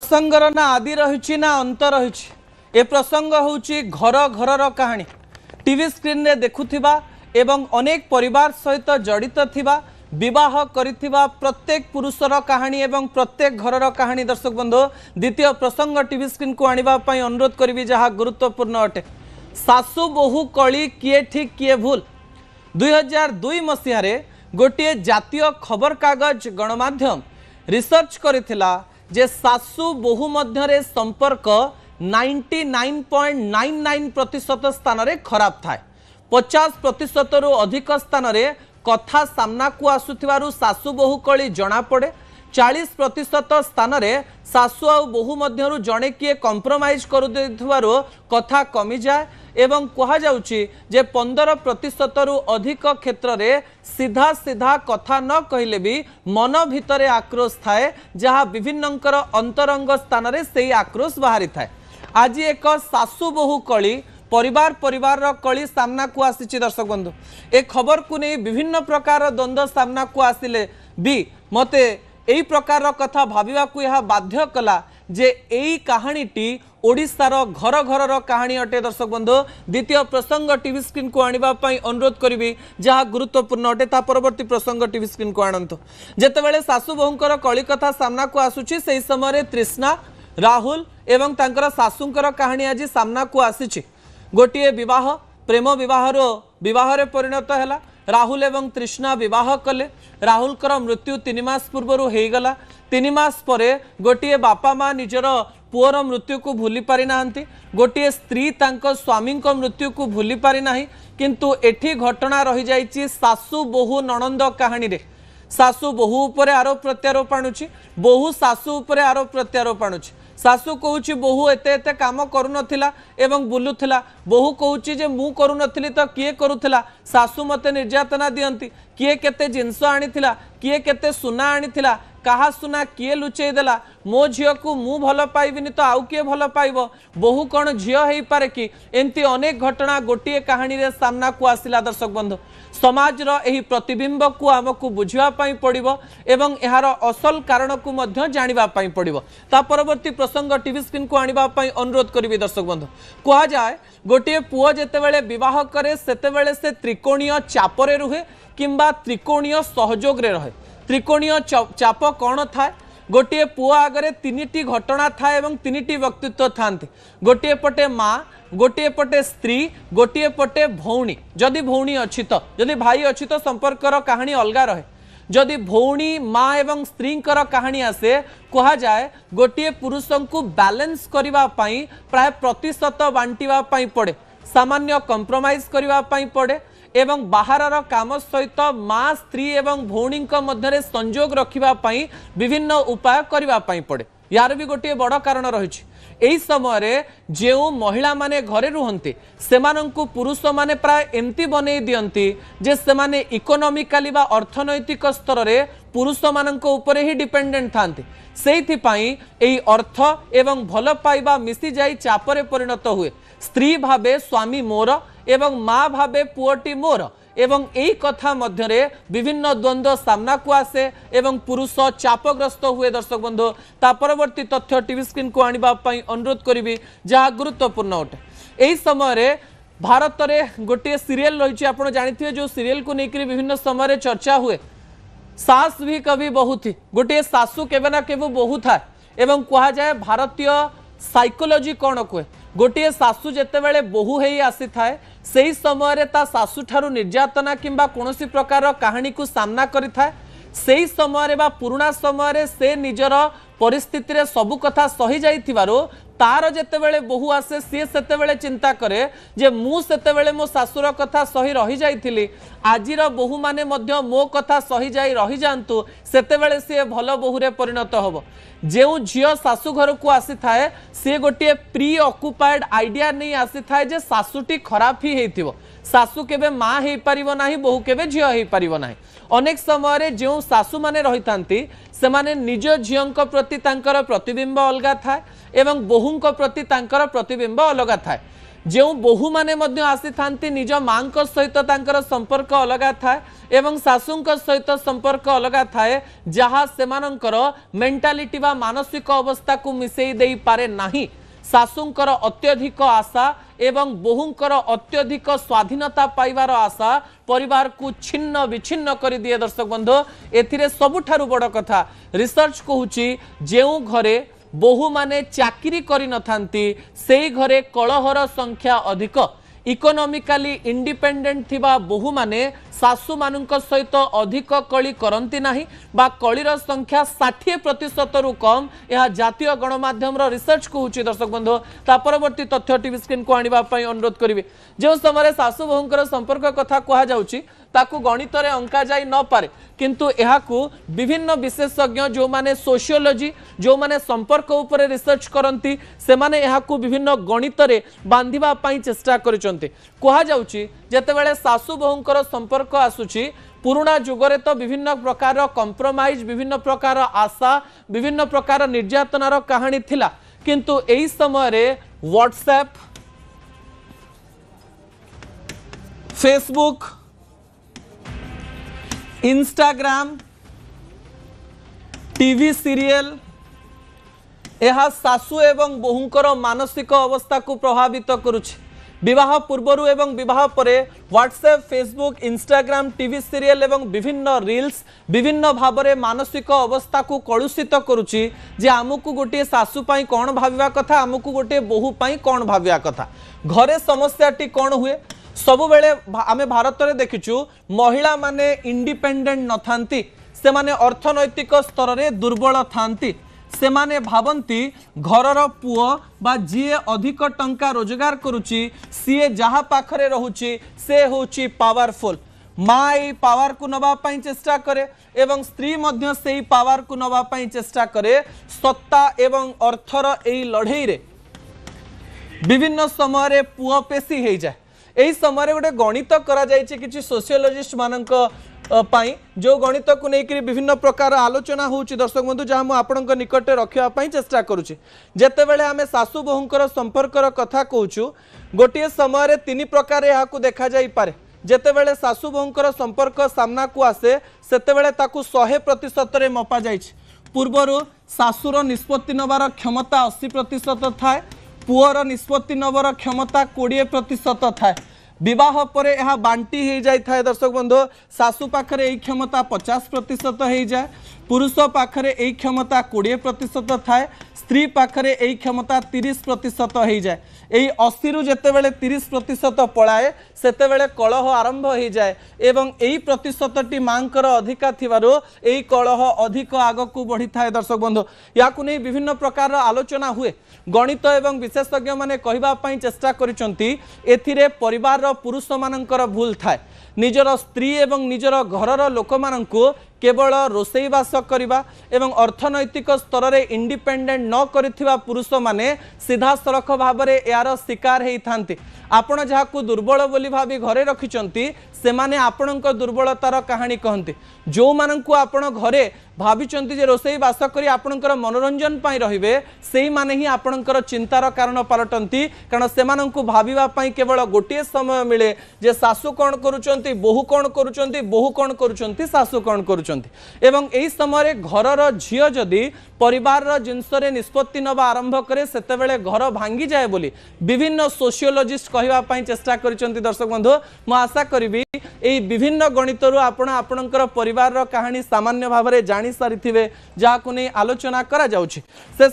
प्रसंगर ना आदि रही ना अंत रही ए प्रसंग हूँ घर घर कहानी टीवी स्क्रीन रे देखुथिबा एवं अनेक परिवार सहित जड़ित थिबा विवाह करिथिबा प्रत्येक पुरुषर कहानी एवं प्रत्येक घरर कहानी। दर्शक बंधु द्वितीय प्रसंग टीवी स्क्रीन को आनिबा पई अनुरोध करिवि जहाँ गुरुत्वपूर्ण अटे। सासु बहु कली किए ठीक किए भूल 2002 मसीह गोटे जातीय खबर कागज गणमाध्यम रिसर्च करिथिला जे सासु बहु मध्यरे संपर्क 99.99% स्थान रे खराब थाए। 50% रु अधिक स्थान रे कथा सामना को आसुथिबारु सासु बहु कली जना पड़े। 40% स्थान रे सासु आ बहु मध्यरु जणे किए कंप्रोमाइज करू देथुबारु कथा कमी जाए एवं कहा जाउची जे 15% रु अधिक क्षेत्र रे सीधा सीधा कथा न कहले भी मन भितरे आक्रोश थाए जहाँ विभिन्नकर अंतरंग स्थान रे सेही आक्रोश बाहरी थाए। आज एक सासु बहु कली परिवार कली सामना को आसी। दर्शक बंधु ए खबर को नहीं विभिन्न प्रकार द्वंद्व सामना को आसिले भी मते एई प्रकार कथा भाविबा को यह बाध्य कला जे एई कहानीटी ओडिशार घर घर कहानी अटे। दर्शक बंधु द्वितीय प्रसंग टीवी स्क्रीन को आनिबा पई अनुरोध करिवि जहाँ गुरुत्वपूर्ण अटे। ता परवर्ती प्रसंग टीवी स्क्रीन को आणंतु। जेतेबेले सासु बहुंकर कली कथा सामना को आसुची सेही समय तृष्णा राहुल एवं तांकर सासुंकर कहानी आज सामना को आसीची। गोटे विवाह प्रेम विवाह रे परिणत हैला। राहुल एवं तृष्णा विवाह कले। राहुल कर मृत्यु 3 मास पूर्व होईगला। 3 मास परे गोटे बापा माँ निजर पुअर मृत्यु को भूली पारि नाहंती। गोटे स्त्री तांको स्वामी को मृत्यु को भूली पारि नाही। किंतु एठी घटना रही जाइछि सासु बहु ननंद कहानी रे। सासु बहु उपरे आरोप प्रत्यारोप आणुछि, बहु सासु उपरे आरोप प्रत्यारोप आणुछि। सासु कहूची बहु एते एते काम करू नथिला एवं बुलुथिला। बहु कहूची जे मु करू नथिली तो किए करूथिला। सासु मते निर्यातना दियंती, किए केते जिंस आनिथिला, किए केते सुना आनिथिला, कहा सुना किए लुचेई देला। मो झियो को मु भल पाइबिनी तो आउ किए भल पाइबो, बहु कौन झियो हेई पारे कि एंती अनेक घटना गोटे कहानी रे सामना को आसिला। दर्शक बंधु समाज रो एही प्रतिबिंब को आमको बुझिबा पई पड़िबो एवं एहार असल कारण को मध्य जानिबा पई पड़िबो। ता परवर्ती प्रसंग टीवी स्क्रीन को आनिबा पई अनुरोध करिवि। दर्शक बंधु कहा जाए गोटे पुओ जेतेबेले विवाह करे सेतेबेले से त्रिकोणीय चापरे रुहे किंबा त्रिकोणीय सहयोग रे रहे। त्रिकोणीय चाप कौन थाए? गोटे पुओ आगरे 3टी घटना थाए एवं 3टी व्यक्तित्व थांती। गोटे पटे माँ, गोटे पटे स्त्री, गोटे पटे भौणी। जदि भौणी अच्छी तो, जदि भाई अच्छी तो संपर्कर कहानी अलगा रहे। जदि भौणी माँ एवं स्त्री कहानी आसे कहा जाए गोटे पुरुष को बैलेंस करने प्राय प्रतिशत बांटिबा पड़े, सामान्य कंप्रोमाइज करने पड़े एवं बाहर काम सहित माँ स्त्री एवं भौणी मध्य संजोग रखापी विभिन्न उपाय करने पड़े। यार भी गोटे बड़ कारण रही। एही समय जो महिला माने घरे रुहंती सेमानंकु पुरुष माने प्राय एमती बने दियंती जे सेमाने इकोनॉमिकली बा अर्थनैतिक स्तर रे पुरुष मानंको उपरे ही डिपेंडेंट थांती। सेइथिपाई एही अर्थ एवं भल पाइबा मिसी जाई चापरे परिणत हुए। स्त्री भावे स्वामी मोर एवं माँ भावे पुअटी मोर एवं यही कथा मध्यरे विभिन्न द्वंद्व सामना को आसे एवं पुरुष चापग्रस्त हुए। दर्शक बंधु ता परवर्ती तथ्य टीवी स्क्रीन को आनिबा पई अनुरोध करिवि जहाँ गुरुत्वपूर्ण अटे। एही समय भारत में गोटे सीरियल रही आपड़ जानिथिबे जो सीरियल को लेकर विभिन्न समय चर्चा हुए। सास भी कभी बहु थी। गोटे सासु केबे ना केबे बहु था एवं कहा जाए भारतीय साइकोलॉजी कौन कहे गोटे सासु जेतेबेले बहु हेई आसी थाए सेही समय ता सासु ठारू निर्यातना किंबा कोनोसी प्रकार कहानी को सामना करि थाए। सेही समय बा पुराना समय से निजर परिस्थिति रे सबु कथा सही जाइथिबारो तार जेतेबेले बहु आसे सी सेतेबेले चिंता करे जे मु सेतेबेले मो सासुर कथा सही रही जाइथिली, आजिर बहु माने मध्य मो कथा सही जाई रही जांतु सेतेबेले सी भल बहु रे परिणत होबो। जेउ झियो सासु घर को आसी थाए सी गोटे प्री ऑक्युपाइड आइडिया नहीं आसी थाए जे सासुटी खराब ही हेइथिबो। सासु केबे माँ हेई परिबो नाही, बहु केबे झियो हेई परिबो नाही। अनेक समय जो सासु माने रही थांती से माने निज झियोंक प्रति तांकर प्रतिबिंब अलगा थाए एवं बहुंक प्रति तांकर प्रतिबिंब अलगा थाए। जो बोहू माने मध्य आसी थांती निज मां सहित तांकर संपर्क अलग थाए एवं शाशु सहित संपर्क अलग थाए जहाँ सेमानंकर मेंटालिटी बा मानसिक अवस्था को मिसई दे पारे नाही। शाशुंकर अत्यधिक आशा एवं बोहूंकर अत्यधिक स्वाधीनता पाइबार आशा परिवार को छिन्न विच्छिन्न कर दिए। दर्शक बंधु एथिरे सबुठारु बड़ कथा रिसर्च कहूची जेउ घरे बोहू माने चाकरी करि नथांती सेई घरे कलहर संख्या अधिक। इकोनॉमिकली इंडिपेंडेंट थिबा बोहू माने सासु मानुंक सहित अधिक कली करंती नाही बा कलीर संख्या 60% रु कम यह जातीय गणमाध्यम रिसर्च कहूची। दर्शक बंधु ता परवर्ती तथ्य टीवी स्क्रीन को आनिबा पई अनुरोध करिवे। जो समय सासु बहुंकर संपर्क कथा कहा जाउची ताकू गणित रे अंका जाई न पारे किंतु एहाकू विभिन्न विशेषज्ञ जो माने सोशियोलॉजी जो माने संपर्क उपरे रिसर्च करंती से माने एहाकू विभिन्न गणित रे बांधिबा पई चेष्टा करिसंती। कहा जाउची जेतेबेले सासु बहुंकर संपर्क आसुची पुराना जुगरे तो विभिन्न प्रकार कंप्रोमाइज विभिन्न प्रकार आशा विभिन्न प्रकार निर्यातनार कहानी थिला किंतु एई समय रे WhatsApp Facebook Instagram TV serial यह सासु एवं बहुंकर मानसिक अवस्था को प्रभावित करुछि। विवाह पूर्वरु एवं विवाह परे WhatsApp Facebook Instagram TV serial एवं विभिन्न रील्स विभिन्न भावरे मानसिक अवस्था को कलुषित करुछि जे आमको गोटे सासु पाई कौन भाविबा कथा आमको गोटे बहु पाई कौन भाविबा कथा। घरे समस्याटी कौन हुए सबु बेले आमे भारत रे देखिचु महिला माने इंडिपेंडेंट न थांती से माने अर्थनैतिक स्तर रे दुर्बल थांती से माने भावंती घरर पुओ बा जीए अधिक टंका रोजगार करुची सीए जहा पाखरे रहुची से होची पावरफुल माई पावर को नबा पई चेष्टा करे एवं स्त्री मध्य सेही पावर को नबा पई चेष्टा करे। सत्ता एवं अर्थर एई लड़ई रे विभिन्न समय रे पुओ पेशी हे जाए। एही समय गोटे गणित करा जायछि किछि सोशियोलॉजिस्ट मानक पाई जो गणित को लेकर विभिन्न प्रकार आलोचना होउछि। दर्शक बंधु जहाँ मुझे आपणक निकटे रखा चेष्टा करुछि जेतेबेले आमे सासु बहुंकर संपर्कर कथा कहूछु गोटे समय 3 प्रकार यहाँ देखा जाई पारे। जेतेबेले सासु बहुंकर संपर्क सामना को आसे सेतेबेले ताकू 100% रे मपा जाइछि। पूर्वरु सासुर निष्पत्ति नबार क्षमता 80% थाए पुअर निष्पत्ति नबर क्षमता 20% थाए। विवाह परे यह बांटी हो जाए था। दर्शक बंधु सासु पाखरे यही क्षमता 50% हो जाए पुरुष पाखरे यही क्षमता 20% थाए स्त्री पाखरे यही क्षमता 30% हो जाए। यही 80 रु जेतेबेले 30% पलाए सेतेबेले कलह आरंभ हो जाए एवं यही प्रतिशतटी मांकर अधिका थिबारु यही कलह अधिक आगकू बढ़ी थाए। दर्शक बंधु या विभिन्न प्रकार आलोचना हुए गणित एवं विशेषज्ञ माने कहबा पई चेष्टा करिसंती एथिरे परिवार पुरुष मानकर भूल थाए। निजर स्त्री एवं निजर घरर लोक माननकु केवल रोषेईवास करवा एवं अर्थनैतिक स्तर रे इंडिपेंडेंट न करिथिबा पुरुष माने सीधा सड़क भाव में यार शिकार होती। आपण जहां दुर्बल बोली भावी घरे रखिंट से माने आपणक दुर्बलतार कहानी कहते जो माननकु आपण घरे भाविचंती जे रोषेई बास करी आपणकर मनोरंजन पाई रहिबे सेही माने ही आपणकर चिंतार कारण पलटंती कारण से माननकु भाविबा पाई केवल गोटे समय मिले जे सासु कौन करूचंती बहु कौन करूचंती बहु कौन करूचंती सासु कौन करूचंती एवं एही समय घरर झियो जदि परिवार जिनस निष्पत्ति नवा आरंभ करे सेतेबेले घर भांगी जाए बोली विभिन्न सोशियोलॉजिस्ट कहबा पाई चेष्टा करिसंती। दर्शक बंधु मु आशा करिबी एही विभिन्न गणितरु आपण आपणकर परिवार कहानी सामान्य भाव में जानी सारी जहाँ को नहीं आलोचना करा जाउछि।